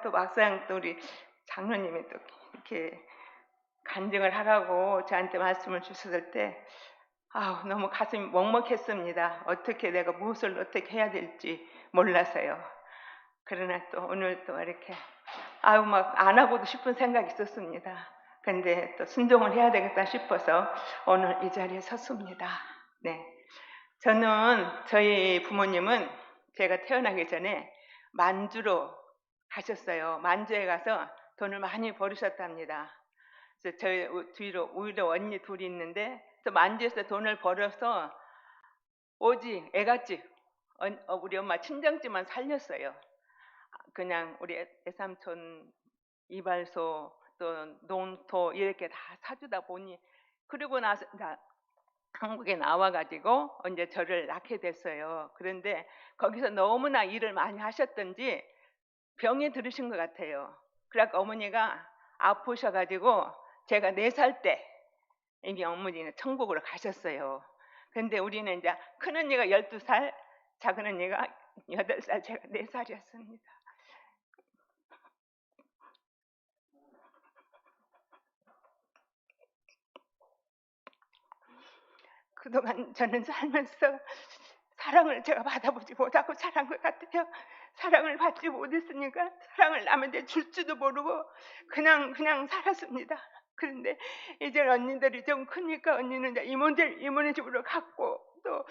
또 막상 또 우리 장로님이 또 이렇게 간증을 하라고 저한테 말씀을 주셨을 때 너무 가슴이 먹먹했습니다. 어떻게 내가 무엇을 어떻게 해야 될지 몰라서요. 그러나 또 오늘 또 이렇게 막 안 하고도 싶은 생각이 있었습니다. 근데 또 순종을 해야 되겠다 싶어서 오늘 이 자리에 섰습니다. 네. 저희 부모님은 제가 태어나기 전에 만주로 가셨어요. 만주에 가서 돈을 많이 벌으셨답니다. 그래서 저희 뒤로 오히려 언니 둘이 있는데 또 만주에서 돈을 벌어서 오직 애갓집 우리 엄마 친정집만 살렸어요. 그냥 우리 애삼촌 이발소 또 농토 이렇게 다 사주다 보니 그리고 나서 한국에 나와가지고 이제 저를 낳게 됐어요. 그런데 거기서 너무나 일을 많이 하셨던지 병에 들으신 것 같아요. 그래서 어머니가 아프셔가지고 제가 4살 때 이미 어머니는 천국으로 가셨어요. 근데 우리는 이제 큰 언니가 12살, 작은 언니가 8살, 제가 4살이었습니다. 그동안 저는 살면서 사랑을 제가 받아보지 못하고 자란 것 같아요. 사랑을 받지 못했으니까 사랑을 남한테 줄지도 모르고 그냥 살았습니다. 그런데 이제 언니들이 좀 크니까 언니는 이제 이모네 집으로 갔고 또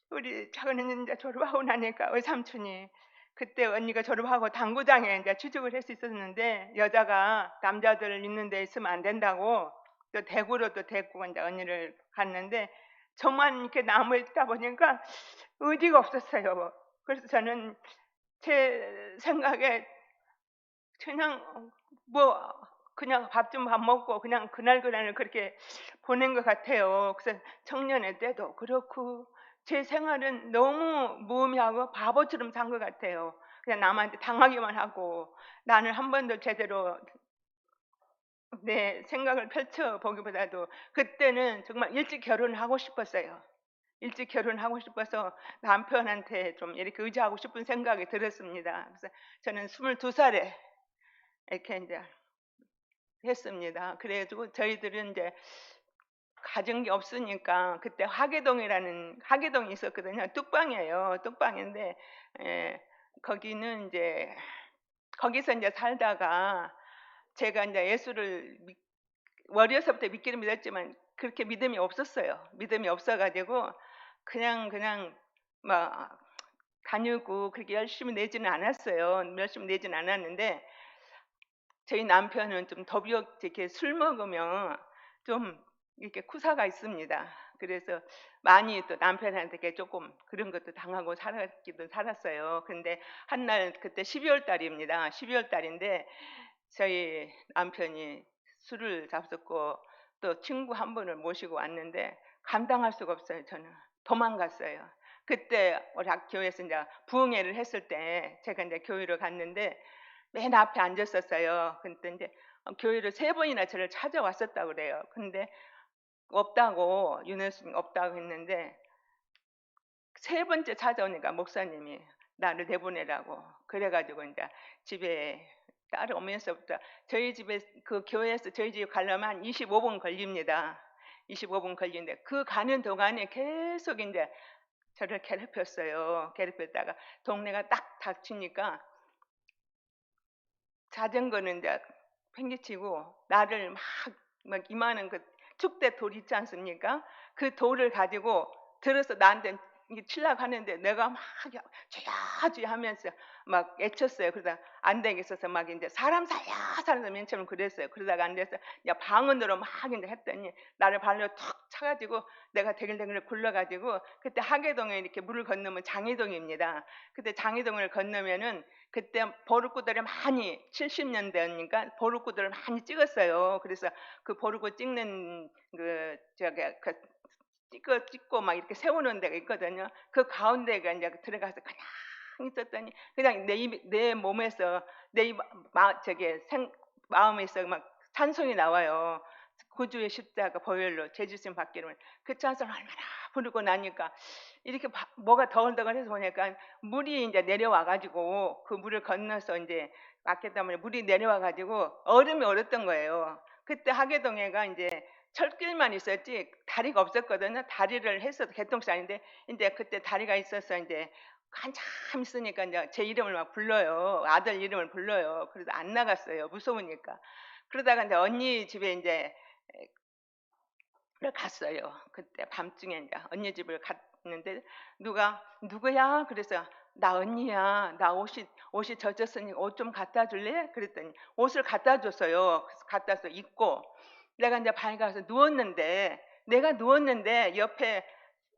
우리 작은 언니는 이제 졸업하고 나니까 외삼촌이 그때 언니가 졸업하고 당구장에 이제 취직을 할 수 있었는데 여자가 남자들 있는 데 있으면 안 된다고 또 대구로 또 데리고 이제 언니를 갔는데 저만 이렇게 남아 있다 보니까 의지가 없었어요. 그래서 저는 제 생각에 그냥 그냥 밥 먹고 그냥 그날을 그렇게 보낸 것 같아요. 그래서 청년의 때도 그렇고 제 생활은 너무 무의미하고 바보처럼 산 것 같아요. 그냥 남한테 당하기만 하고 나는 한 번도 제대로 내 생각을 펼쳐보기보다도 그때는 정말 일찍 결혼하고 싶었어요. 일찍 결혼하고 싶어서 남편한테 좀 이렇게 의지하고 싶은 생각이 들었습니다. 그래서 저는 22살에 이렇게 이제 했습니다. 그래가지고 저희들은 이제 가진 게 없으니까 그때 하계동이 있었거든요. 뚝방이에요. 뚝방인데 거기는 이제 거기서 이제 살다가 제가 이제 예수를 어려서부터 믿기는 믿었지만 그렇게 믿음이 없었어요. 믿음이 없어가지고 그냥 막 다니고 그렇게 열심히 내지는 않았어요. 열심히 내지는 않았는데 저희 남편은 좀 이렇게 술 먹으면 좀 이렇게 쿠사가 있습니다. 그래서 많이 또 남편한테 조금 그런 것도 당하고 살았어요. 근데 한날 그때 12월 달입니다. 12월 달인데 저희 남편이 술을 잡숫고 또 친구 한 분을 모시고 왔는데 감당할 수가 없어요. 저는 도망갔어요. 그때 우리 교회에서 이제 부흥회를 했을 때 제가 이제 교회로 갔는데 맨 앞에 앉았었어요. 근데 이제 교회를 3번이나 저를 찾아왔었다고 그래요. 근데 없다고 윤혜수님 없다고 했는데 3번째 찾아오니까 목사님이 나를 내보내라고 그래가지고 이제 집에 따라오면서부터 저희 집에 그 교회에서 저희 집 가려면 한 25분 걸립니다. 25분 걸리는데 그 가는 동안에 계속 이제 저를 괴롭혔어요. 괴롭혔다가 동네가 딱 닥치니까 자전거는 이제 팽개치고 나를 막 이만한 그 축대 돌 있지 않습니까? 그 돌을 가지고 들어서 나한테 이게 치려고 하는데 내가 막 주야주야 하면서 막 애쳤어요. 그러다 안 되겠어서 막 이제 사람 살려 맨 처음 그랬어요. 그러다가 안 돼서 이제 방언으로 막 이제 했더니 나를 발로 툭 차가지고 내가 대글대글 굴러가지고 그때 하계동에 이렇게 물을 건너면 장희동입니다. 그때 장희동을 건너면은 그때 보루꾸들을 많이 70년대니까 보루꾸들을 많이 찍었어요. 그래서 그 보루꾸 찍는 찍고 막 이렇게 세우는 데가 있거든요. 그 가운데가 이제 들어가서 그냥 있었더니 그냥 내 몸에서 마음에서 막 찬송이 나와요. 구주의 십자가 보혈로 죄 주심 받기를. 그 찬송을 얼마나 부르고 나니까 이렇게 뭐가 더글더글해서 보니까 물이 이제 내려와 가지고 그 물을 건너서 이제 맞기 때문에 물이 내려와 가지고 얼음이 얼었던 거예요. 그때 하계동에가 이제 철길만 있었지 다리가 없었거든요. 다리를 했어도 개통장인데 이제 그때 다리가 있어서 이제 한참 있으니까 이제 제 이름을 막 불러요. 아들 이름을 불러요. 그래도 안 나갔어요. 무서우니까. 그러다가 이제 언니 집에 이제 갔어요. 그때 밤중에 이제 언니 집을 갔는데 누가 누구야? 그래서 나 언니야. 나 옷이 젖었으니 옷 좀 갖다 줄래? 그랬더니 옷을 갖다 줬어요. 그래서 갖다 서 입고 내가 이제 방에 가서 누웠는데 내가 누웠는데 옆에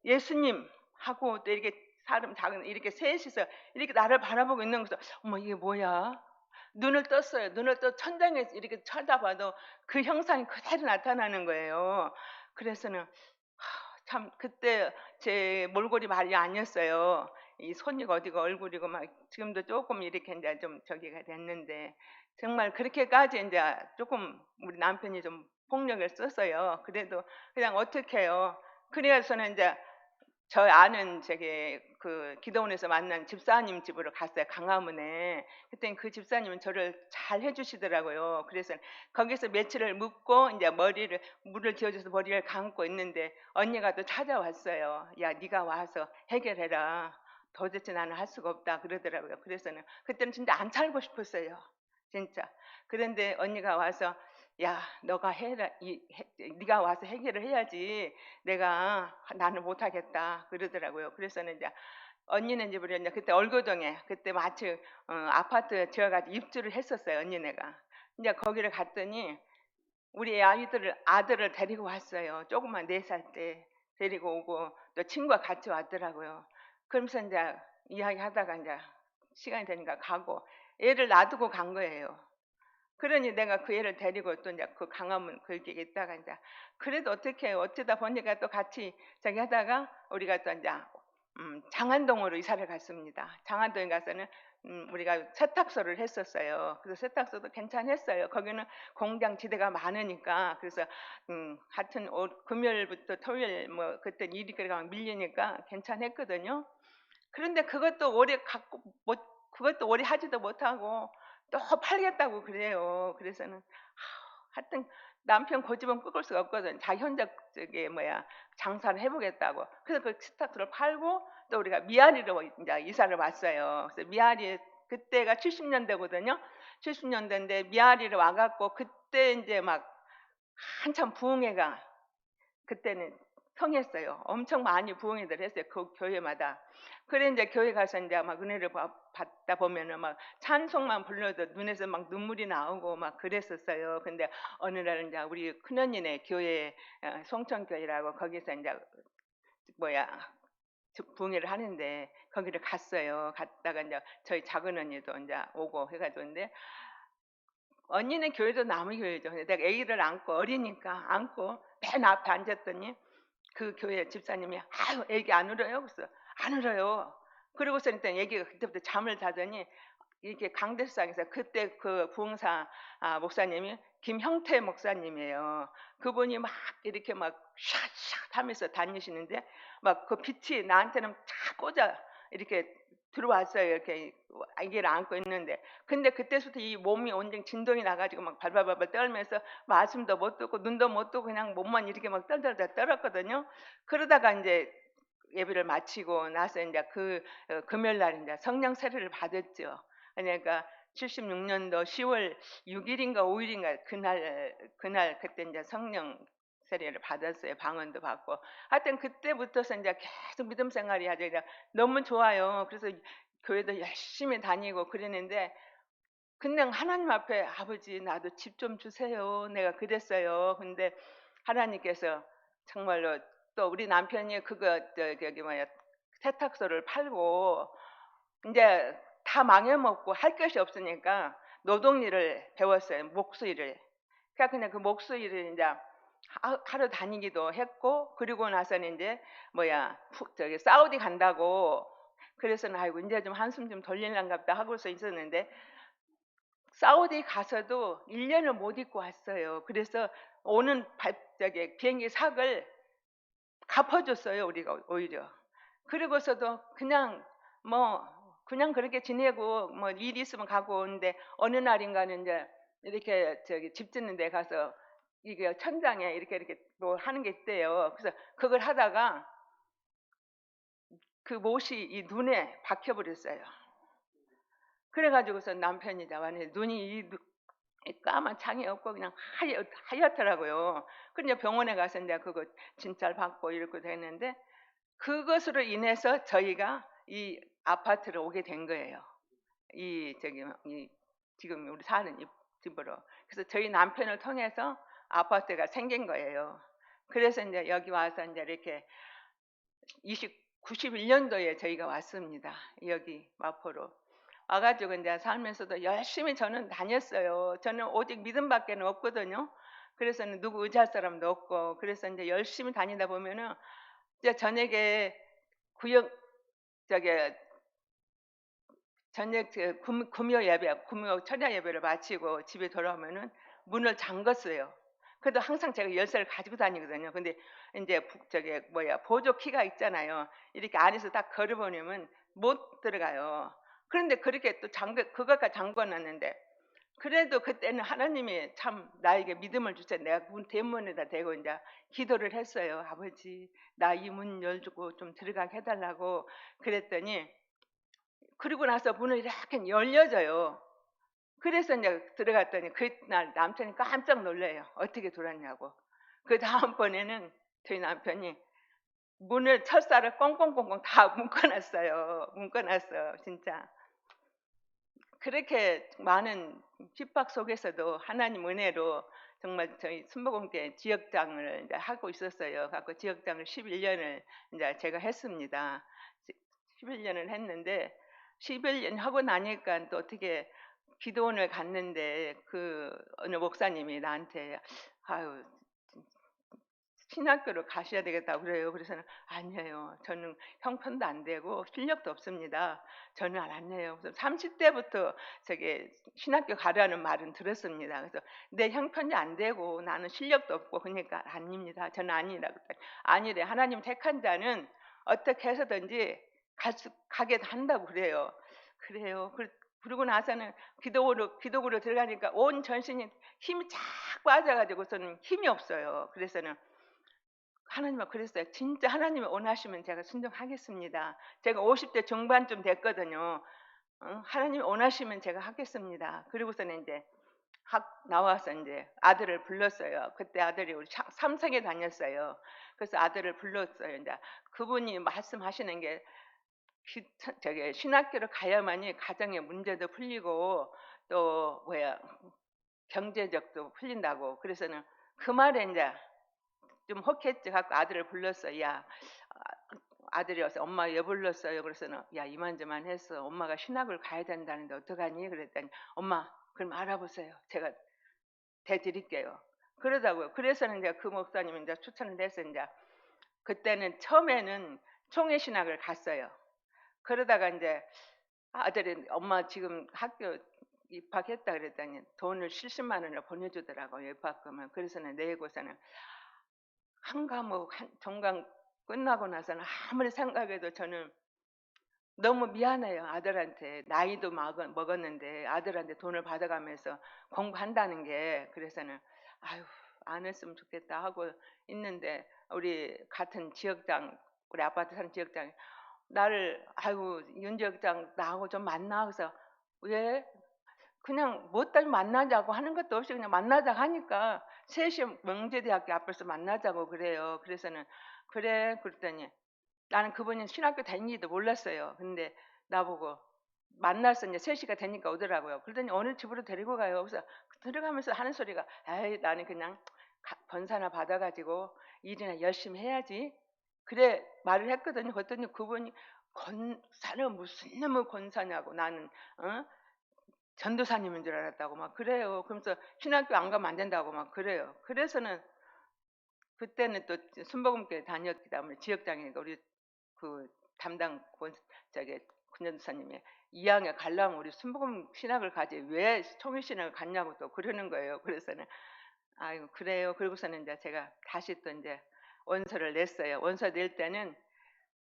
예수님 하고 또 이렇게 사람 작은 이렇게 셋이서 이렇게 나를 바라보고 있는 거서 어머 이게 뭐야? 눈을 떴어요. 눈을 떠 천장에 이렇게 쳐다봐도 그 형상이 그대로 나타나는 거예요. 그래서는 참 그때 제 몰골이 말이 아니었어요. 이 손이고 어디고 얼굴이고 막 지금도 조금 이렇게 이제 좀 저기가 됐는데 정말 그렇게까지 이제 조금 우리 남편이 좀 폭력을 썼어요. 그래도 그냥 어떻게 해요. 그래서는 이제 저 아는 저기 그 기도원에서 만난 집사님 집으로 갔어요. 강화문에. 그때 그 집사님은 저를 잘 해주시더라고요. 그래서 거기서 며칠을 묵고 이제 물을 지어줘서 머리를 감고 있는데 언니가 또 찾아왔어요. 야, 네가 와서 해결해라. 도대체 나는 할 수가 없다 그러더라고요. 그래서는 그때는 진짜 안 살고 싶었어요. 진짜. 그런데 언니가 와서 야, 너가 해라. 네가 와서 해결을 해야지. 나는 못하겠다 그러더라고요. 그래서는 이제 언니네 집으로 이제 그때 얼교동에 그때 마치 아파트 지어가지고 입주를 했었어요. 언니네가. 이제 거기를 갔더니 우리 아들을 데리고 왔어요. 조금만 4살 때 데리고 오고 또 친구가 같이 왔더라고요. 그러면서 이제 이야기하다가 이제 시간이 되니까 가고 애를 놔두고 간 거예요. 그러니 내가 그 애를 데리고 또 이제 그 강화문 거기에 있다가 이제 그래도 어떻게 해요. 어쩌다 보니까 또 같이 저기 하다가 우리가 또 이제 장안동으로 이사를 갔습니다. 장안동에 가서는 우리가 세탁소를 했었어요. 그래서 세탁소도 괜찮았어요. 거기는 공장 지대가 많으니까 그래서 하여튼 금요일부터 토요일 뭐 그때 일이 그래가 밀리니까 괜찮았거든요. 그런데 그것도 오래 하지도 못하고 또 팔겠다고 그래요. 그래서는 하여튼 남편 고집은 꺾을 수가 없거든. 자기 혼자 장사를 해보겠다고. 그래서 그 스타트를 팔고 또 우리가 미아리로 이제 이사를 왔어요. 그래서 미아리 그때가 70년대거든요. 70년대인데 미아리로 와갖고 그때 이제 막 한참 부흥회가 그때는 성했어요. 엄청 많이 부흥회들 했어요. 그 교회마다. 그래 이제 교회 가서 이제 막 은혜를 받다 보면은 막 찬송만 불러도 눈에서 막 눈물이 나오고 막 그랬었어요. 근데 어느 날 이제 우리 큰언니네 교회 송천교회라고 거기서 이제 부흥회를 하는데 거기를 갔어요. 갔다가 이제 저희 작은 언니도 이제 오고 해가지고 근데 언니는 교회도 남의 교회죠. 근데 내가 아기를 안고 어리니까 안고 맨 앞에 앉았더니 그 교회 집사님이 아유 애기 안 울어요? 그래서 안 울어요. 그러고서 일단 애기가 그때부터 잠을 자더니 이렇게 강대상에서 그때 그 부흥사 목사님이 김형태 목사님이에요. 그분이 막 이렇게 막 샷샷 하면서 다니시는데 막 그 빛이 나한테는 쫙 꽂아 이렇게 들어왔어요. 이렇게 아기를 안고 있는데 근데 그때부터 이 몸이 온전히 진동이 나가지고 막 발발발발 떨면서 말씀도 못 듣고 눈도 못 뜨고 그냥 몸만 이렇게 막 떨떨떨 떨었거든요. 그러다가 이제 예배를 마치고 나서 이제 금요일 날 이제 성령 세례를 받았죠. 그러니까 76년도 10월 6일인가 5일인가 그날 그때 이제 성령 세례를 받았어요. 방언도 받고. 하여튼 그때부터서 이제 계속 믿음 생활이 아주 그냥 너무 좋아요. 그래서 교회도 열심히 다니고 그랬는데 그냥 하나님 앞에 아버지 나도 집 좀 주세요. 내가 그랬어요. 근데 하나님께서 정말로 또 우리 남편이 세탁소를 팔고 이제 다 망해먹고 할 것이 없으니까 노동일을 배웠어요. 목수일을. 그러니까 그냥 그 목수일을 이제 하러 다니기도 했고 그리고 나서는 이제 사우디 간다고 그래서는 아이고 이제 좀 한숨 좀 돌릴란갑다 하고서 있었는데 사우디 가서도 1년을 못 있고 왔어요. 그래서 오는 비행기 삭을 갚아줬어요. 우리가 오히려. 그리고서도 그냥 그냥 그렇게 지내고 뭐 일 있으면 가고 오는데 어느 날인가는 이제 이렇게 저기 집 짓는 데 가서 이게 천장에 이렇게 뭐 하는 게 있대요. 그래서 그걸 하다가 그 못이 이 눈에 박혀 버렸어요. 그래 가지고서 남편이 나왔는데 눈이 이 까만 창이 없고 그냥 하얗더라고요. 그래 병원에 가서 이제 그거 진찰 받고 이렇게 됐는데 그것으로 인해서 저희가 이 아파트로 오게 된 거예요. 이 저기 이 지금 우리 사는 이 집으로. 그래서 저희 남편을 통해서 아파트가 생긴 거예요. 그래서 이제 여기 와서 이제 이렇게 91년도에 저희가 왔습니다. 여기 마포로. 와가지고 이제 살면서도 열심히 저는 다녔어요. 저는 오직 믿음밖에 없거든요. 그래서는 누구 의지할 사람도 없고, 그래서 이제 열심히 다니다 보면은 이제 저녁에 구역 저기 저녁 금요 예배, 금요 철야 예배를 마치고 집에 돌아오면은 문을 잠갔어요. 그래도 항상 제가 열쇠를 가지고 다니거든요. 근데 이제 저기 보조 키가 있잖아요. 이렇게 안에서 딱 걸어보내면 못 들어가요. 그런데 그렇게 또 그것까지 잠궈놨는데 그래도 그때는 하나님이 참 나에게 믿음을 주셔서 내가 문 대문에다 대고 이제 기도를 했어요. 아버지, 나 이 문 열고 좀 들어가게 해달라고 그랬더니 그리고 나서 문을 이렇게 열려져요. 그래서 이제 들어갔더니 그날 남편이 깜짝 놀래요. 어떻게 들어왔냐고. 그 다음번에는 저희 남편이 문을 철사를 꽁꽁꽁꽁 다 묶어놨어요. 묶어놨어요. 진짜. 그렇게 많은 핍박 속에서도 하나님 은혜로 정말 저희 순복음교회 지역장을 이제 하고 있었어요. 갖고 지역장을 11년을 이제 제가 했습니다. 11년을 했는데 11년 하고 나니까 또 어떻게 기도원을 갔는데 그 어느 목사님이 나한테 아유 신학교로 가셔야 되겠다고 그래요. 그래서는 아니에요. 저는 형편도 안 되고 실력도 없습니다. 저는 안 해요. 그래서 30대부터 저기 신학교 가라는 말은 들었습니다. 그래서 내 형편이 안 되고 나는 실력도 없고 그러니까 아닙니다. 저는 아니라고. 아니래. 하나님 택한 자는 어떻게 해서든지 가게 한다고 그래요. 그래요. 그러고 나서는 기도구로 들어가니까 온 전신이 힘이 쫙 빠져가지고서는 힘이 없어요. 그래서는 하나님은 그랬어요. 진짜 하나님이 원하시면 제가 순종하겠습니다. 제가 50대 중반쯤 됐거든요. 하나님이 원하시면 제가 하겠습니다. 그리고서는 이제 학 나와서 이제 아들을 불렀어요. 그때 아들이 우리 삼성에 다녔어요. 그래서 아들을 불렀어요. 이제 그분이 말씀하시는 게 저기 신학교를 가야만이 가정의 문제도 풀리고 또 경제적도 풀린다고. 그래서는 그 말에 이제 좀 혹했지. 갖고 아들을 불렀어. 야, 아들이 와서 엄마 왜 불렀어요? 그래서는 야 이만저만 했어. 엄마가 신학을 가야 된다는데 어떡하니? 그랬더니 엄마 그럼 알아보세요. 제가 대드릴게요. 그러다고요. 그래서는 이제 그 목사님이 이제 추천을 해서 이제 그때는 처음에는 총회 신학을 갔어요. 그러다가 이제 아들이 엄마 지금 학교 입학했다 그랬더니 돈을 70만 원을 보내주더라고요. 입학금을. 그래서는 내고서는 한 과목 전강 끝나고 나서는 아무리 생각해도 저는 너무 미안해요. 아들한테 나이도 먹었는데 아들한테 돈을 받아가면서 공부한다는 게. 그래서는 아유 안 했으면 좋겠다 하고 있는데 우리 같은 지역장 우리 아파트 사는 지역장이 나를 아유 윤 지역장 나하고 좀 만나. 그래서 왜 그냥 뭐 때문에 만나자고 하는 것도 없이 그냥 만나자고 하니까 셋이 명제대학교 앞에서 만나자고 그래요. 그래서는 그래 그랬더니 나는 그분이 신학교 다니지도 몰랐어요. 근데 나보고 만나서 이제 3시가 되니까 오더라고요. 그러더니 어느 집으로 데리고 가요. 그래서 들어가면서 하는 소리가 에이 나는 그냥 번사나 받아가지고 일이나 열심히 해야지. 그래 말을 했거든요. 그랬더니 그분이 권사는 무슨 놈의 권사냐고 나는 전도사님인 줄 알았다고 막 그래요. 그러면서 신학교 안 가면 안 된다고 막 그래요. 그래서는 그때는 또 순복음교회 다녔기 때문에 지역장이니까 우리 그 담당 저기 군전도사님이 2학년 가려면 우리 순복음 신학을 가지 왜 총회 신학을 갔냐고 또 그러는 거예요. 그래서는 아유 그래요. 그러고서는 이제 제가 다시 또 이제 원서를 냈어요. 원서 낼 때는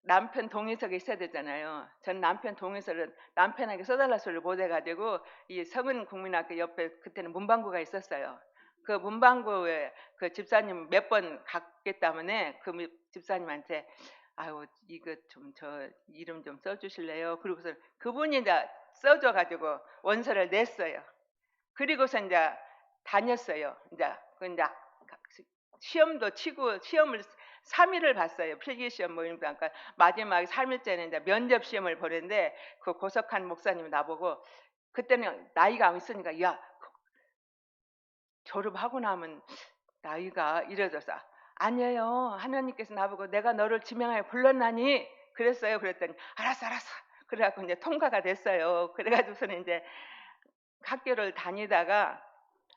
남편 동의서가 있어야 되잖아요. 전 남편 동의서를 남편에게 써달라 소리를 못 해가지고 이 서근국민학교 옆에 그때는 문방구가 있었어요. 그 문방구에 그 집사님 몇 번 갔기 때문에 그 집사님한테 아유 이거 좀 저 이름 좀 써주실래요? 그리고서 그분이 이제 써줘가지고 원서를 냈어요. 그리고서 이제 다녔어요. 이제 시험도 치고 시험을 3일을 봤어요. 필기시험 뭐 이런 거. 그러니까 마지막 3일째는 이제 면접 시험을 보는데 그 고석한 목사님이 나보고 그때는 나이가 있으니까 야 졸업하고 나면 나이가 이래져서 아니에요. 하나님께서 나보고 내가 너를 지명하여 불렀나니 그랬어요. 그랬더니 알았어. 그래갖고 이제 통과가 됐어요. 그래가지고서는 이제 학교를 다니다가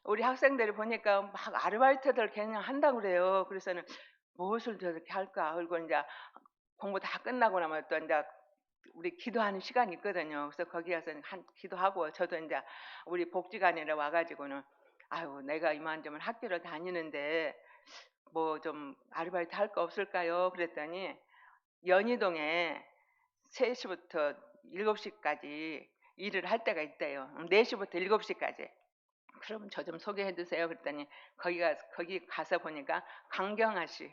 우리 학생들이 보니까 막 아르바이트들 그냥 한다고 그래요. 그래서는 무엇을 저렇게 할까? 그리고 이제 공부 다 끝나고 나면 또 이제 우리 기도하는 시간이 있거든요. 그래서 거기 가서 기도하고 저도 이제 우리 복지관에 와가지고는 아유 내가 이만저만 학교를 다니는데 뭐 좀 아르바이트 할 거 없을까요? 그랬더니 연희동에 3시부터 7시까지 일을 할 때가 있대요. 4시부터 7시까지. 그럼 저 좀 소개해 주세요. 그랬더니 거기 가서 보니까 강경화 씨,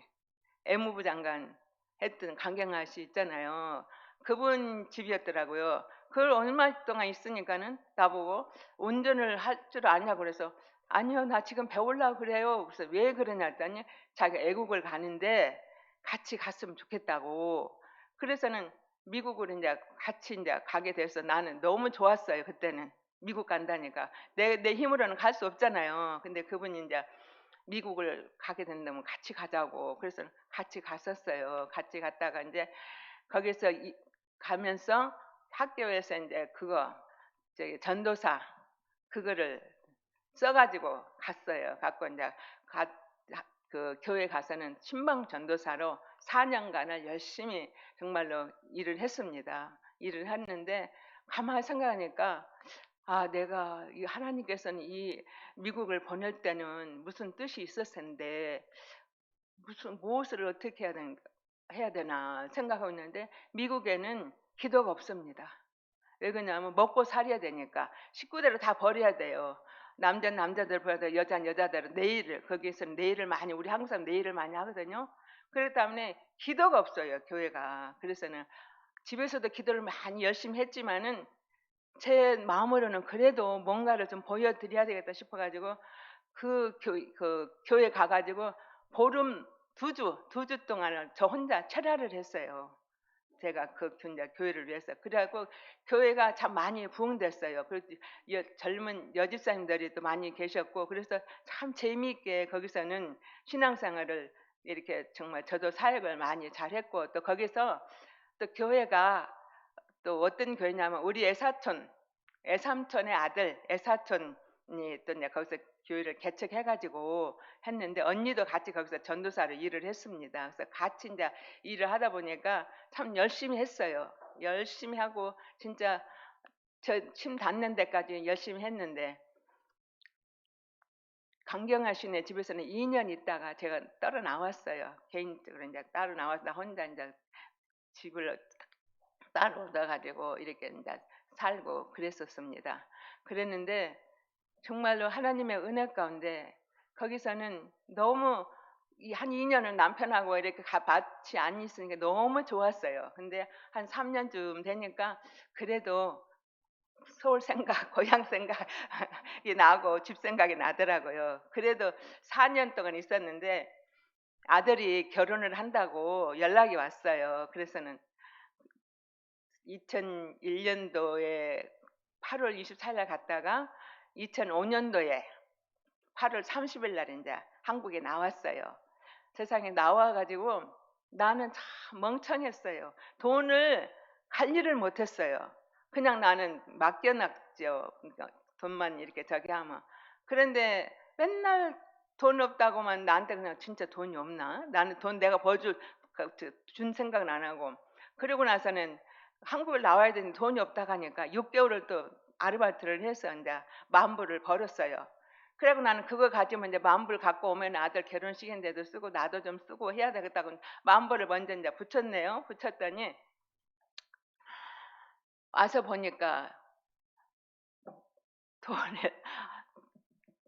애무부 장관 했던 강경화 씨 있잖아요. 그분 집이었더라고요. 그걸 얼마 동안 있으니까는 나보고 운전을 할 줄 아냐고 그래서 아니요 나 지금 배우려고 그래요. 그래서 왜 그러냐 했더니 자기 애국을 가는데 같이 갔으면 좋겠다고. 그래서는 미국을 이제 같이 이제 가게 돼서 나는 너무 좋았어요. 그때는 미국 간다니까 내 힘으로는 갈 수 없잖아요. 근데 그분이 이제 미국을 가게 된다면 같이 가자고. 그래서 같이 갔었어요. 같이 갔다가 이제 거기서 가면서 학교에서 이제 그거 저기 전도사 그거를 써가지고 갔어요. 갖고 이제 그 교회 가서는 신방 전도사로 4년간을 열심히 정말로 일을 했습니다. 일을 했는데 가만히 생각하니까 아 내가 이 하나님께서는 이 미국을 보낼 때는 무슨 뜻이 있었을 텐데 무엇을 어떻게 해야 되나 생각하고 있는데 미국에는 기도가 없습니다. 왜 그러냐면 먹고 살아야 되니까 식구대로 다 버려야 돼요. 남자는 남자대로 버려야 돼요. 여자는 여자대로 거기에서는 내일을 많이 우리 한국 사람 내일을 많이 하거든요. 그렇기 때문에 기도가 없어요. 교회가. 그래서는 집에서도 기도를 많이 열심히 했지만은 제 마음으로는 그래도 뭔가를 좀 보여드려야 되겠다 싶어가지고 그 교회 가가지고 보름 2주 동안을 저 혼자 철야를 했어요. 제가 그 교회를 위해서. 그래갖고 교회가 참 많이 부흥됐어요. 그래서 젊은 여집사님들이 또 많이 계셨고 그래서 참 재미있게 거기서는 신앙생활을 이렇게 정말 저도 사역을 많이 잘했고 또 거기서 또 교회가 또 어떤 교회냐면 우리 애삼촌의 아들 애사촌이 또 이제 거기서 교회를 개척해가지고 했는데 언니도 같이 거기서 전도사로 일을 했습니다. 그래서 같이 이제 일을 하다 보니까 참 열심히 했어요. 열심히 하고 진짜 저 침 닿는 데까지 열심히 했는데 강경화 씨네 집에서는 2년 있다가 제가 따로 나왔어요. 개인적으로 이제 따로 나와서 나 혼자 이제 집을 따로 얻어가지고 이렇게 이제 살고 그랬었습니다. 그랬는데 정말로 하나님의 은혜 가운데 거기서는 너무 한 2년을 남편하고 이렇게 같이 안 있으니까 너무 좋았어요. 근데 한 3년쯤 되니까 그래도 서울 생각, 고향 생각이 나고 집 생각이 나더라고요. 그래도 4년 동안 있었는데 아들이 결혼을 한다고 연락이 왔어요. 그래서는 2001년도에 8월 24일 갔다가 2005년도에 8월 30일 날 이제 한국에 나왔어요. 세상에 나와가지고 나는 참 멍청했어요. 돈을 관리를 못했어요. 그냥 나는 맡겨놨죠. 그러니까 돈만 이렇게 저기 하면. 그런데 맨날 돈 없다고만 나한테 그냥 진짜 돈이 없나? 나는 돈 내가 준 생각은 안 하고. 그러고 나서는 한국을 나와야 되는 돈이 없다고 하니까 6개월을 또 아르바이트를 해서 이제 10,000불을 벌었어요. 그래고 나는 그거 가지면 이제 만불 갖고 오면 아들 결혼식인데도 쓰고 나도 좀 쓰고 해야 되겠다고 만불을 먼저 이제 붙였네요. 붙였더니 와서 보니까 돈을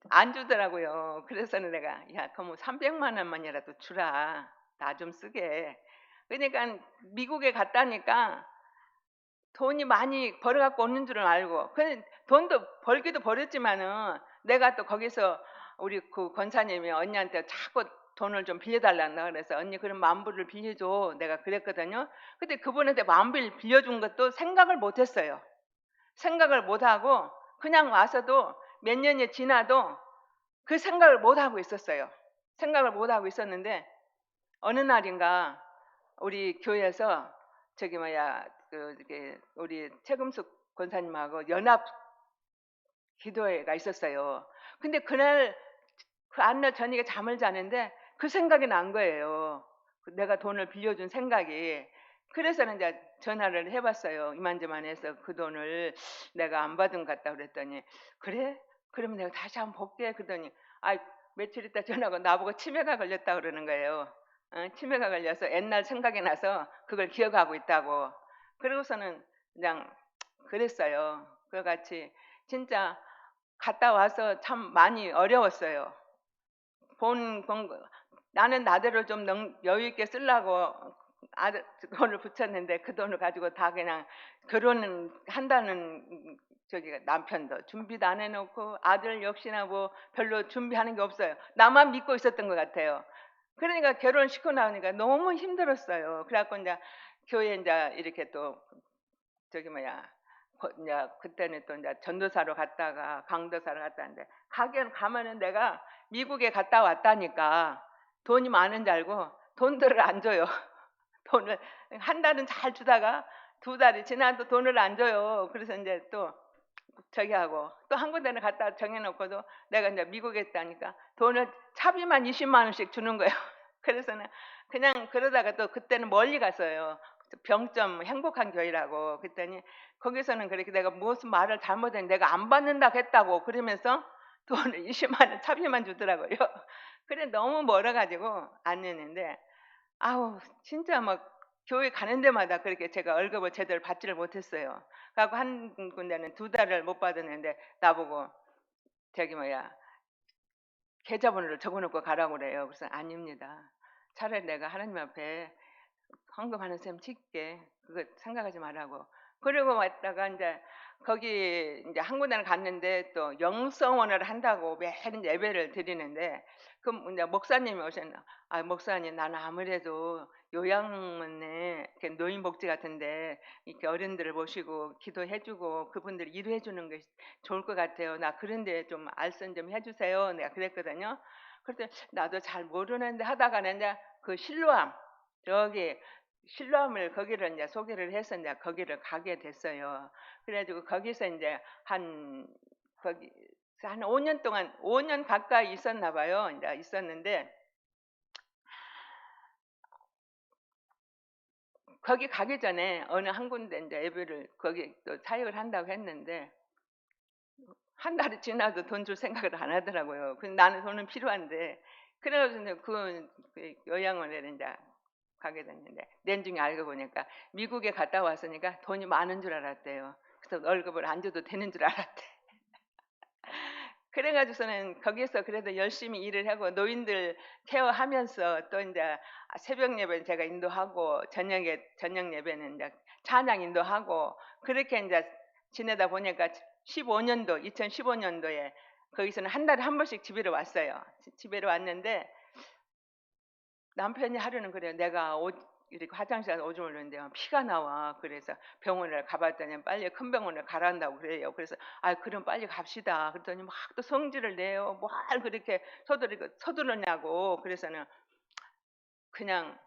안 주더라고요. 그래서는 내가 야, 그럼 300만 원만이라도 주라. 나 좀 쓰게. 그러니까 미국에 갔다니까 돈이 많이 벌어갖고 오는 줄은 알고, 돈도 벌기도 벌었지만은 내가 또 거기서 우리 그 권사님이 언니한테 자꾸 돈을 좀 빌려달란다 그래서 언니 그럼 만불을 빌려줘 내가 그랬거든요. 근데 그분한테 만불 빌려준 것도 생각을 못했어요. 생각을 못하고 그냥 와서도 몇 년이 지나도 그 생각을 못하고 있었어요. 생각을 못하고 있었는데 어느 날인가 우리 교회에서 저기 뭐야 이게 우리 최금숙 권사님하고 연합 기도회가 있었어요. 근데 그날 그 안날 저녁에 잠을 자는데 그 생각이 난 거예요. 내가 돈을 빌려준 생각이. 그래서는 이제 전화를 해봤어요. 이만저만해서 그 돈을 내가 안 받은 것 같다 그랬더니 그래? 그러면 내가 다시 한번 볼게. 그러더니 며칠 있다 전화가 나보고 치매가 걸렸다 그러는 거예요. 치매가 걸려서 옛날 생각이 나서 그걸 기억하고 있다고. 그러고서는 그냥 그랬어요. 그같이 진짜 갔다 와서 참 많이 어려웠어요. 나는 나대로 좀 여유 있게 쓰려고 아들 돈을 붙였는데 그 돈을 가지고 다 그냥 결혼은 한다는 저기 남편도 준비도 안 해놓고 아들 역시나 뭐 별로 준비하는 게 없어요. 나만 믿고 있었던 것 같아요. 그러니까 결혼시키고 나오니까 너무 힘들었어요. 그래갖고 이제 교회 이제 이렇게 또 저기 뭐야 이제 그때는 또 이제 전도사로 갔다가 강도사로 갔다는데 가면은 내가 미국에 갔다 왔다니까 돈이 많은 줄 알고 돈들을 안 줘요. 돈을 한 달은 잘 주다가 두 달이 지나도 돈을 안 줘요. 그래서 이제 또 저기 하고 또 한 군데는 갖다 정해놓고도 내가 이제 미국에 있다니까 돈을 차비만 20만 원씩 주는 거예요. 그래서는 그냥 그러다가 또 그때는 멀리 갔어요. 병점 행복한 교회라고. 그랬더니 거기서는 그렇게 내가 무슨 말을 잘못했는데 내가 안 받는다고 했다고 그러면서 돈을 20만 원 차비만 주더라고요. 그래 너무 멀어가지고 안 냈는데 아우 진짜 막 교회 가는 데마다 그렇게 제가 월급을 제대로 받지를 못했어요. 그래갖고 한 군데는 두 달을 못 받았는데 나보고 저기 뭐야 계좌번호를 적어놓고 가라고 그래요. 그래서 아닙니다. 차라리 내가 하나님 앞에 헌금하는 셈 칠게. 그거 생각하지 말라고. 그리고 왔다가 이제 거기 이제 한 군데는 갔는데 또 영성원을 한다고 매일 예배를 드리는데 그 이제 목사님이 오셨나? 목사님 나는 아무래도 요양원에 노인복지 같은데 이렇게 어른들을 모시고 기도해주고 그분들 일해주는 게 좋을 것 같아요. 나 그런데 좀 알선 좀 해주세요. 내가 그랬거든요. 그때 나도 잘 모르는데 하다가는 이제 그 실로암 저기 실로암을 거기를 이제 소개를 해서 이제 거기를 가게 됐어요. 그래가지고 거기서 이제 거기 한 5년 동안 5년 가까이 있었나 봐요. 이제 있었는데 거기 가기 전에 어느 한 군데 이제 예배를 거기 또 사역을 한다고 했는데 한 달이 지나도 돈 줄 생각을 안 하더라고요. 근데 나는 돈은 필요한데 그래가지고 이제 그 요양원에 이제 가게 됐는데 내중에 알고 보니까 미국에 갔다 왔으니까 돈이 많은 줄 알았대요. 그래서 월급을 안 줘도 되는 줄 알았대. 그래가지고서는 거기서 그래도 열심히 일을 하고 노인들 케어하면서 또 이제 새벽 예배는 제가 인도하고 저녁 예배는 이제 찬양 인도하고 그렇게 이제 지내다 보니까 2015년도에 거기서는 한 달에 한 번씩 집에로 왔어요. 집에로 왔는데 남편이 하루는 그래요. 내가 이렇게 화장실에 오줌 올렸는데 피가 나와. 그래서 병원을 가봤더니 빨리 큰 병원을 가란다고 그래요. 그래서 그럼 빨리 갑시다. 그랬더니 막 또 성질을 내요. 뭘 그렇게 서두르냐고. 그래서는 그냥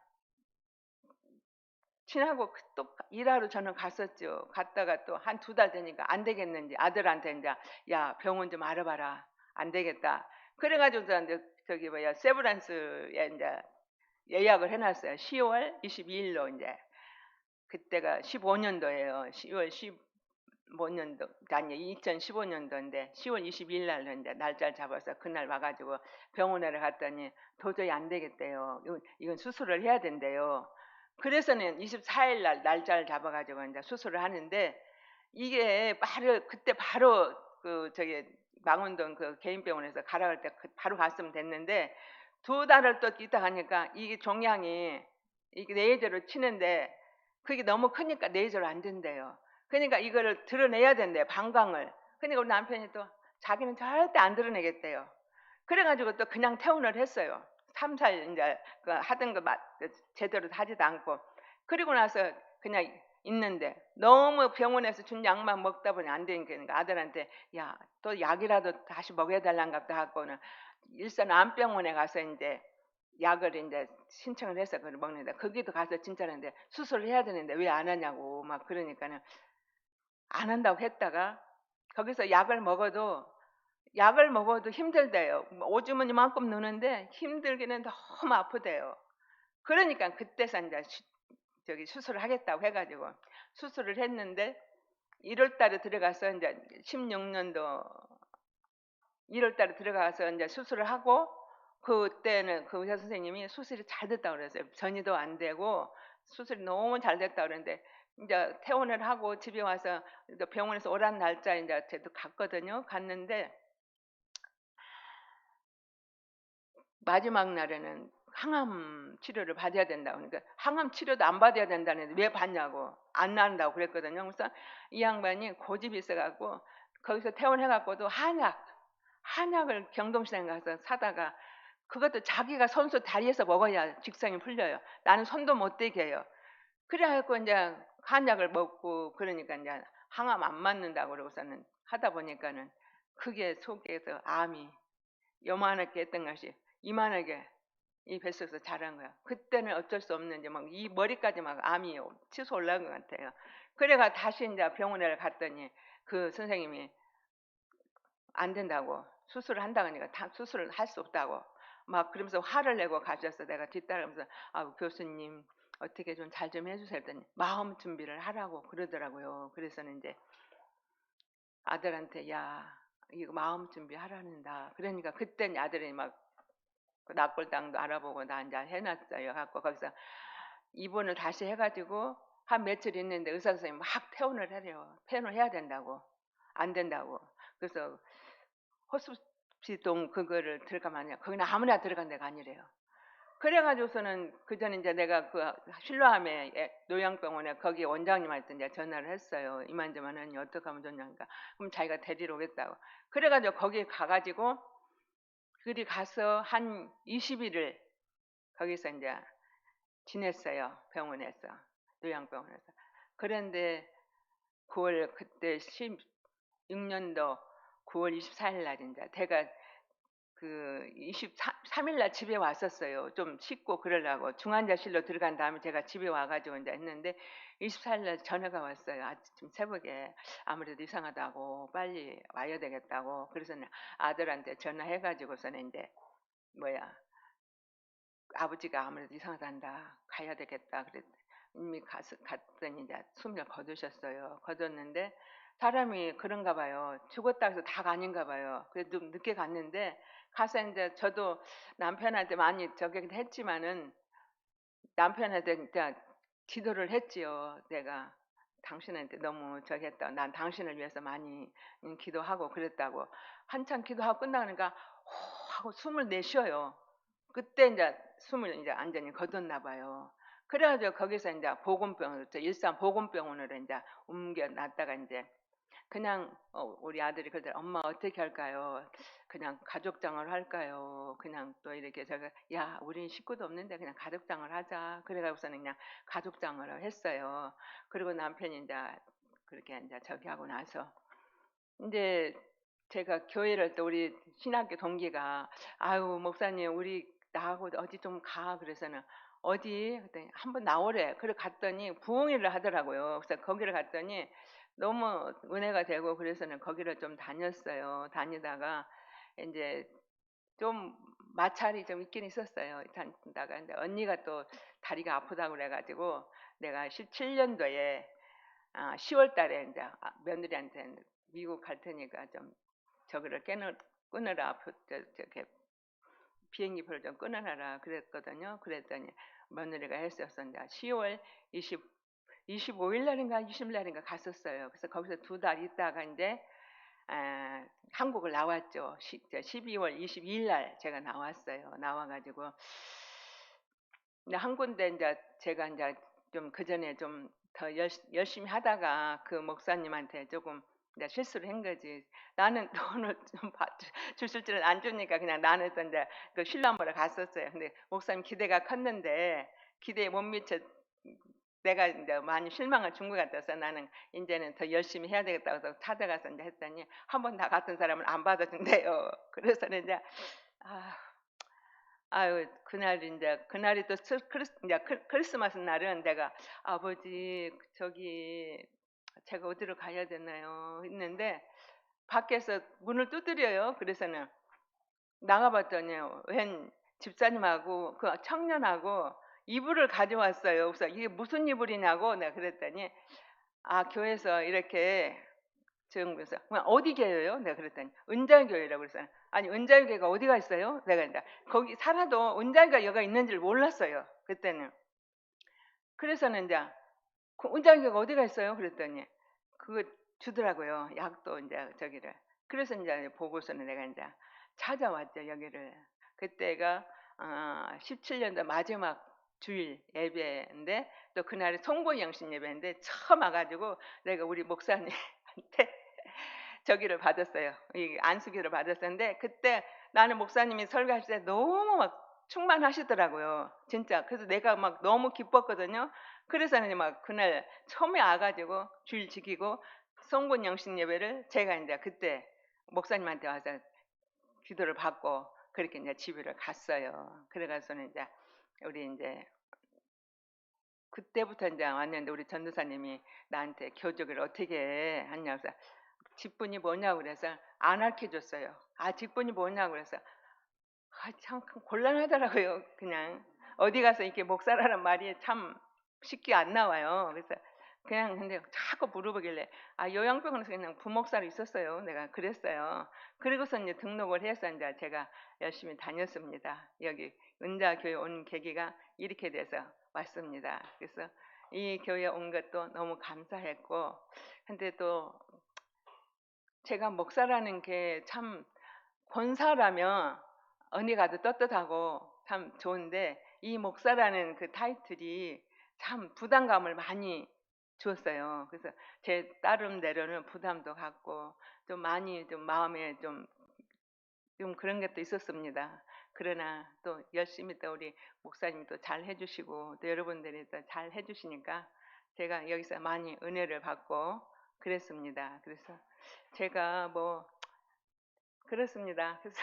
지나고 또 일하러 저는 갔었죠. 갔다가 또 한 두 달 되니까 안 되겠는지 아들한테 이제 야 병원 좀 알아봐라. 안 되겠다. 그래가지고 이제 저기 뭐야 세브란스에 이제 예약을 해놨어요. 10월 22일로 이제 그때가 15년도예요. 10월 뭐 년도 아니 2015년도인데 10월 22일 날 이제 날짜를 잡아서 그날 와가지고 병원에 갔더니 도저히 안 되겠대요. 이건 수술을 해야 된대요. 그래서는 24일 날 날짜를 잡아가지고 이제 수술을 하는데 이게 그때 바로 그 저기 망원동 그 개인병원에서 가라 할 때 바로 갔으면 됐는데 2달을 또 있다 가니까 이게 종양이 이게 레이저로 치는데 그게 너무 크니까 레이저로 안 된대요. 그러니까 이거를 드러내야 된대요. 방광을. 그러니까 우리 남편이 또 자기는 절대 안 드러내겠대요. 그래가지고 또 그냥 퇴원을 했어요. 3, 4일 이제 그 하던 거 제대로 하지도 않고. 그리고 나서 그냥 있는데 너무 병원에서 준 약만 먹다 보니 안 되니까 아들한테 야, 또 약이라도 다시 먹여야 달란가 보다 하고는 일산 안병원에 가서 이제 약을 이제 신청을 해서 그걸 먹는데 거기도 가서 진짜는데 수술을 해야 되는데 왜 안 하냐고 막 그러니까는 안 한다고 했다가 거기서 약을 먹어도 힘들대요. 오줌은 이만큼 누는데 힘들기는 너무 아프대요. 그러니까 그때서 이제 저기 수술을 하겠다고 해가지고 수술을 했는데 1월 달에 들어가서 이제 16년도 1월 달에 들어가서 이제 수술을 하고 그때는 그 의사 선생님이 수술이 잘 됐다고 그랬어요. 전이도 안 되고 수술이 너무 잘 됐다고 그랬는데 이제 퇴원을 하고 집에 와서 병원에서 오란 날짜 이제 저도 갔거든요. 갔는데 마지막 날에는 항암 치료를 받아야 된다고 그러니까 항암 치료도 안 받아야 된다는데 왜 받냐고 안 난다고 그랬거든요. 그래서 이 양반이 고집이 있어갖고 거기서 퇴원해갖고도 한약을 경동시장에 가서 사다가 그것도 자기가 손수 다리에서 먹어야 직성이 풀려요. 나는 손도 못 대게 해요. 그래갖고 이제 한약을 먹고 그러니까 이제 항암 안 맞는다고 그러고서는 하다 보니까는 그게 속에서 암이 요만하게 했던 것이 이만하게 이 뱃속에서 자란 거야. 그때는 어쩔 수 없는지 막 이 머리까지 막 암이 치솟아 올라온 것 같아요. 그래가 다시 이제 병원에 갔더니 그 선생님이 안 된다고 수술을 한다고 하니까 다 수술을 할 수 없다고 막 그러면서 화를 내고 가셨어. 내가 뒤따라가면서 아 교수님 어떻게 좀 잘 좀 해주세요 했더니 마음 준비를 하라고 그러더라고요. 그래서는 이제 아들한테 야 이거 마음 준비하라는다. 그러니까 그때 아들이 막 납골당도 알아보고 나 이제 해놨어요. 갖고 거기서 입원을 다시 해가지고 한 며칠 있는데 의사 선생님이 막 퇴원을 하래요. 퇴원을 해야 된다고 안 된다고. 그래서 호수비동 그거를 들어가면 아니야. 거기는 아무나 들어간 데가 아니래요. 그래가지고서는 그 전에 이제 내가 그 실로암에 노양병원에 거기 원장님한테 이제 전화를 했어요. 이만저만 하니 어떻게 하면 좋냐니까. 그럼 자기가 데리러 오겠다고. 그래가지고 거기 가가지고 그리 가서 한 20일을 거기서 이제 지냈어요. 병원에서 노양병원에서. 그런데 9월 그때 16년도 9월 24일 날 이제 제가 그 23일 날 집에 왔었어요. 좀 씻고 그러려고 중환자실로 들어간 다음에 제가 집에 와가지고 이제 했는데 24일 날 전화가 왔어요. 아침 새벽에 아무래도 이상하다고 빨리 와야 되겠다고. 그래서 아들한테 전화해가지고서는 이제 뭐야 아버지가 아무래도 이상하단다 가야 되겠다 그랬 이미 갔더니 이제 숨을 거두셨어요. 거뒀는데 사람이 그런가 봐요. 죽었다 해서 다가 아닌가 봐요. 그래서 좀 늦게 갔는데 가서 이제 저도 남편한테 많이 저기 했지만은 남편한테 이제 기도를 했지요. 내가 당신한테 너무 저기 했다. 난 당신을 위해서 많이 기도하고 그랬다고. 한참 기도하고 끝나니까 호 하고 숨을 내쉬어요. 그때 이제 숨을 이제 완전히 거뒀나 봐요. 그래가지고 거기서 이제 보건병원, 일산 보건병원으로 이제 옮겨놨다가 이제 그냥 우리 아들이 그러더라. 엄마 어떻게 할까요? 그냥 가족장을 할까요? 그냥 또 이렇게 제가 야 우리 식구도 없는데 그냥 가족장을 하자. 그래가지고서는 그냥 가족장을 했어요. 그리고 남편이 이제 그렇게 이제 저기 하고 나서 이제 제가 교회를 또 우리 신학교 동기가 아유 목사님 우리 나하고 어디 좀 가 그래서는 어디 그랬더니 한번 나오래. 그래 갔더니 부흥회를 하더라고요. 그래서 거기를 갔더니 너무 은혜가 되고 그래서는 거기를 좀 다녔어요. 다니다가 이제 좀 마찰이 좀 있긴 있었어요. 다니다가 근데 언니가 또 다리가 아프다고 그래가지고 내가 17년도에 10월 달에 이제 며느리한테 미국 갈 테니까 좀 저기를 끊으라, 저렇게 비행기 표를 좀 끊어놔라 그랬거든요. 그랬더니 며느리가 했었어. 이제 10월 25일 날인가 20일 날인가 갔었어요. 그래서 거기서 2달 있다가 이제 한국을 나왔죠. 12월 22일 날 제가 나왔어요. 나와가지고 근데 한 군데 이제 제가 이제 좀 그 전에 좀 더 열심히 하다가 그 목사님한테 조금 이제 실수를 한 거지. 나는 돈을 좀 주실 줄은 안 주니까 그냥 나는 또 이제 그 신랑보러 갔었어요. 근데 목사님 기대가 컸는데 기대에 못 미쳐 내가 이제 많이 실망을 준 것 같아서 나는 이제는 더 열심히 해야 되겠다고 해서 찾아가서 이제 했더니 한 번 다 같은 사람을 안 받아준대요. 그래서 이제 아유 그날이 또 크리스마스 날은 내가 아버지 저기 제가 어디로 가야 되나요? 했는데 밖에서 문을 두드려요. 그래서는 나가봤더니 웬 집사님하고 그 청년하고 이불을 가져왔어요. 그래서 이게 무슨 이불이냐고 내가 그랬더니 교회에서 이렇게 그래서 어디 교회요? 내가 그랬더니 은자교회라고 그래서 아니 은자교회가 어디가 있어요? 내가 이제 거기 살아도 은자교회가 있는 줄 몰랐어요. 그때는. 그래서는 이제 그 은자교회가 어디가 있어요? 그랬더니 그거 주더라고요. 약도 이제 저기를. 그래서 이제 보고서는 내가 이제 찾아왔죠 여기를. 그때가 17년도 마지막 주일 예배인데 또 그날이 송구영신 예배인데 처음 와가지고 내가 우리 목사님한테 저기를 받았어요. 이 안수기를 받았었는데 그때 나는 목사님이 설교하실 때 너무 막 충만하시더라고요. 진짜. 그래서 내가 막 너무 기뻤거든요. 그래서는 막 그날 처음에 와가지고 주일 지키고 송군 영신 예배를 제가 이제 그때 목사님한테 와서 기도를 받고 그렇게 이제 집으로 갔어요. 그래가서는 이제 우리 이제 그때부터 이제 왔는데 우리 전도사님이 나한테 교적을 어떻게 하냐고 해서 직분이 뭐냐고 그래서 안 알려줬어요. 직분이 뭐냐고 그래서 참 곤란하더라고요. 그냥 어디 가서 이렇게 목사라는 말이 참 쉽게 안 나와요. 그래서 그냥 근데 자꾸 물어보길래 요양병원에서 그냥 부목사로 있었어요. 내가 그랬어요. 그리고서 이제 등록을 해서 이제 제가 열심히 다녔습니다. 여기 은자교회 온 계기가 이렇게 돼서 왔습니다. 그래서 이 교회 온 것도 너무 감사했고 근데 또 제가 목사라는 게 참 권사라면 어디 가도 떳떳하고 참 좋은데 이 목사라는 그 타이틀이 참 부담감을 많이 주었어요. 그래서 제 나름대로는 부담도 갖고 좀 많이 좀 마음에 좀 그런 것도 있었습니다. 그러나 또 열심히 또 우리 목사님이 또 잘 해주시고 또 여러분들이 또 잘 해주시니까 제가 여기서 많이 은혜를 받고 그랬습니다. 그래서 제가 뭐 그렇습니다. 그래서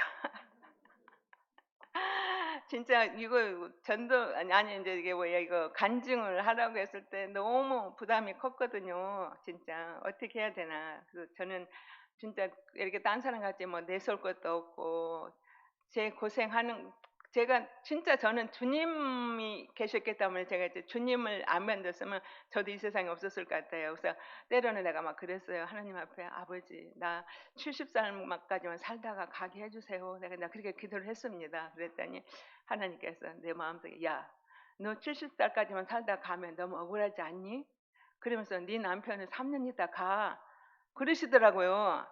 진짜 이거 전도 아니 이제 이게 뭐야 이거 간증을 하라고 했을 때 너무 부담이 컸거든요. 진짜 어떻게 해야 되나. 그래서 저는 진짜 이렇게 딴 사람 같이 뭐 내세울 것도 없고 제 고생하는 제가 진짜 저는 주님이 계셨기 때문에 제가 이제 주님을 안 만났으면 저도 이 세상에 없었을 것 같아요. 그래서 때로는 내가 막 그랬어요. 하나님 앞에 아버지 나 70살까지만 살다가 가게 해주세요. 내가 그렇게 기도를 했습니다. 그랬더니 하나님께서 내 마음속에 너 70살까지만 살다 가면 너무 억울하지 않니? 그러면서 네 남편은 3년 있다 가 그러시더라고요.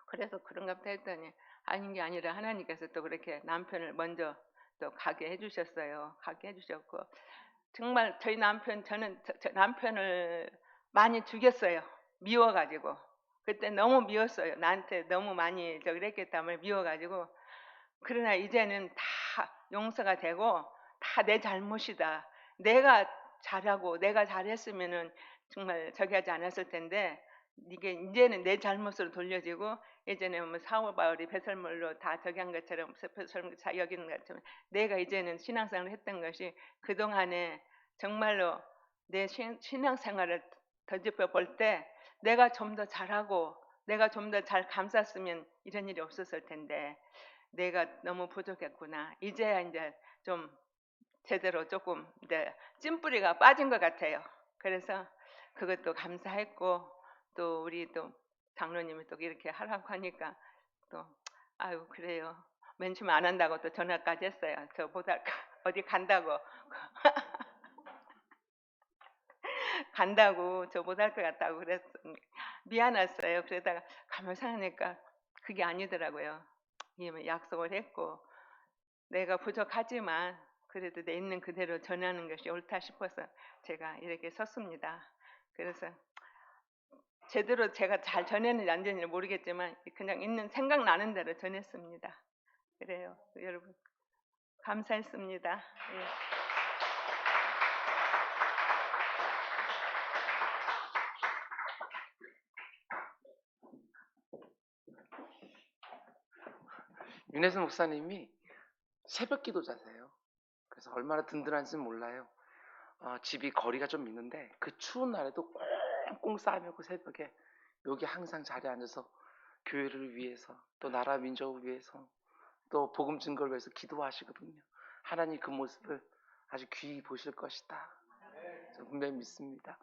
그래서 그런가 보다 했더니 아닌 게 아니라 하나님께서 또 그렇게 남편을 먼저 또 가게 해주셨어요. 가게 해주셨고 정말 저희 남편 저는 저 남편을 많이 죽였어요. 미워가지고 그때 너무 미웠어요. 나한테 너무 많이 그랬기 때문에 미워가지고 그러나 이제는 다 용서가 되고 다 내 잘못이다. 내가 잘하고 내가 잘했으면은 정말 저기 하지 않았을 텐데 이게 이제는 내 잘못으로 돌려지고 이제는 뭐 사후바울이 배설물로 다 저기 한 것처럼 배설물 다 여기는 것처럼 내가 이제는 신앙생활을 했던 것이 그동안에 정말로 내 신앙생활을 되짚어 볼 때 내가 좀 더 잘하고 내가 좀 더 잘 감쌌으면 이런 일이 없었을 텐데 내가 너무 부족했구나. 이제야 이제 좀 제대로 조금 이제 찜뿌리가 빠진 것 같아요. 그래서 그것도 감사했고, 또 우리 또 장로님이 또 이렇게 하라고 하니까 또 아유 그래요. 맨 처음 안 한다고 또 전화까지 했어요. 저 보살까 어디 간다고 간다고 저 보살까 갔다고 그랬어. 미안했어요. 그러다가 가만 생각하니까 그게 아니더라고요. 이 약속을 했고 내가 부족하지만 그래도 내 있는 그대로 전하는 것이 옳다 싶어서 제가 이렇게 섰습니다. 그래서 제대로 제가 잘 전했는지 안 전했는지 모르겠지만 그냥 있는 생각나는 대로 전했습니다. 그래요. 여러분 감사했습니다. 예. 윤혜선 목사님이 새벽 기도자세요. 그래서 얼마나 든든한지는 몰라요. 집이 거리가 좀 있는데 그 추운 날에도 꽁꽁 싸매고 새벽에 여기 항상 자리에 앉아서 교회를 위해서 또 나라 민족을 위해서 또 복음 증거를 위해서 기도하시거든요. 하나님 그 모습을 아주 귀히 보실 것이다. 저 분명히 믿습니다.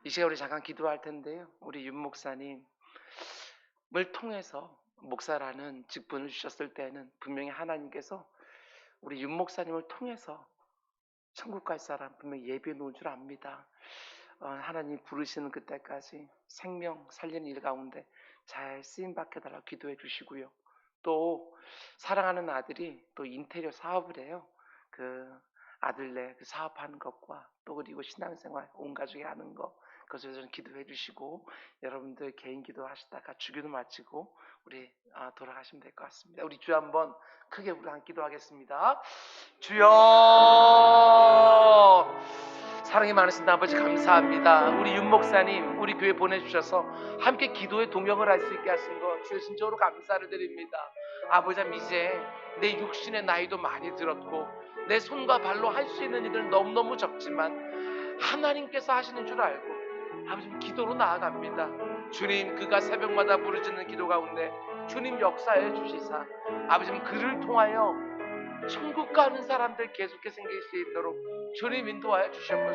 이 시간 우리 잠깐 기도할 텐데요. 우리 윤 목사님을 통해서 목사라는 직분을 주셨을 때는 분명히 하나님께서 우리 윤 목사님을 통해서 천국 갈 사람 분명히 예비해 놓은 줄 압니다. 하나님 부르시는 그때까지 생명 살리는 일 가운데 잘 쓰임받게 달라고 기도해 주시고요. 또 사랑하는 아들이 또 인테리어 사업을 해요. 그 아들네 그 사업하는 것과 또 그리고 신앙생활 온 가족이 하는 것 그것에 대해서 기도해 주시고 여러분들 개인 기도하시다가 주기도 마치고 우리 돌아가시면 될 것 같습니다. 우리 주 한번 크게 우리 한 기도하겠습니다. 주여 사랑이 많으신 아버지 감사합니다. 우리 윤 목사님 우리 교회 보내주셔서 함께 기도에 동역을 할 수 있게 하신 것 주여 진정으로 감사를 드립니다. 아버지 이제 내 육신의 나이도 많이 들었고 내 손과 발로 할 수 있는 일은 너무너무 적지만 하나님께서 하시는 줄 알고 아버지 기도로 나아갑니다. 주님 그가 새벽마다 부르짖는 기도 가운데 주님 역사해 주시사 아버지 그를 통하여 천국 가는 사람들 계속해 생길 수 있도록 주님 인도하여 주셨고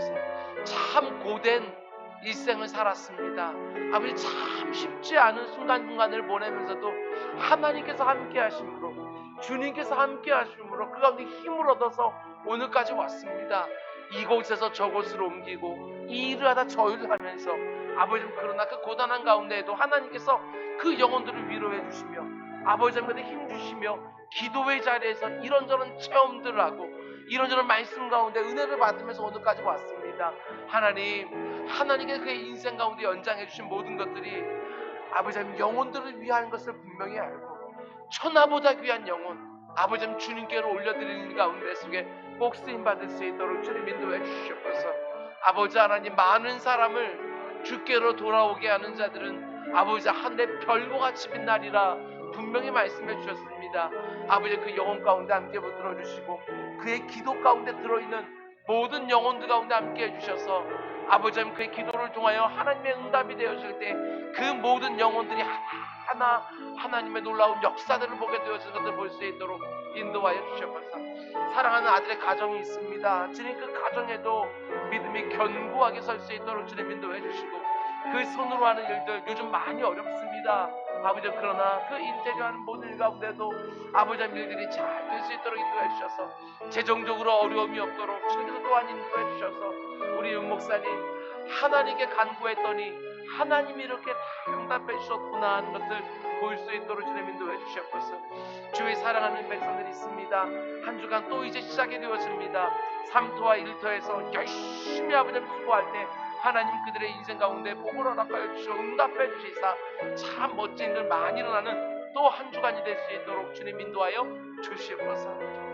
참 고된 일생을 살았습니다. 아버지 참 쉽지 않은 순간순간을 보내면서도 하나님께서 함께 하심으로 주님께서 함께 하심으로 그 가운데 힘을 얻어서 오늘까지 왔습니다. 이곳에서 저곳으로 옮기고 이 일을 하다 저 일을 하면서 아버지 그러나 그 고단한 가운데에도 하나님께서 그 영혼들을 위로해 주시며 아버지 한테 힘 주시며 기도의 자리에서 이런저런 체험들을 하고 이런저런 말씀 가운데 은혜를 받으면서 오늘까지 왔습니다. 하나님께 그의 인생 가운데 연장해 주신 모든 것들이 아버지 영혼들을 위한 것을 분명히 알고 천하보다 귀한 영혼 아버지 주님께로 올려드리는 가운데 속에 꼭 쓰임받을 수 있도록 주님 인도해 주시옵소서. 아버지 하나님 많은 사람을 주께로 돌아오게 하는 자들은 아버지 하늘의 별과 같이 빛나리라 분명히 말씀해 주셨습니다. 아버지 그 영혼 가운데 함께 붙들어 주시고 그의 기도 가운데 들어있는 모든 영혼들 가운데 함께 해주셔서 아버지 그의 기도를 통하여 하나님의 응답이 되어질 때 그 모든 영혼들이 하나하나 하나님의 놀라운 역사들을 보게 되어지는 것을 볼 수 있도록 인도하여 주셔서 사랑하는 아들의 가정이 있습니다. 주님 그 가정에도 믿음이 견고하게 설 수 있도록 주님 인도해 주시고 그 손으로 하는 일들 요즘 많이 어렵습니다. 아버지 그러나 그 인테리어하는 모든 일 가운데도 아버지 일들이 잘 될 수 있도록 인도해 주셔서 재정적으로 어려움이 없도록 주님께서 또한 인도해 주셔서 우리 윤 목사님 하나님께 간구했더니 하나님이 이렇게 다 응답해 주셨구나 하는 것들 볼 수 있도록 주님 인도해 주셨소서. 주의 사랑하는 백성들이 있습니다. 한 주간 또 이제 시작이 되었습니다. 3토와 1토에서 열심히 아버지 수고할 때 하나님 그들의 인생 가운데 복을 허락하여 주시고 응답해 주시사 참 멋진 일 많이 일어나는 또 한 주간이 될 수 있도록 주님 인도하여 주시옵소서.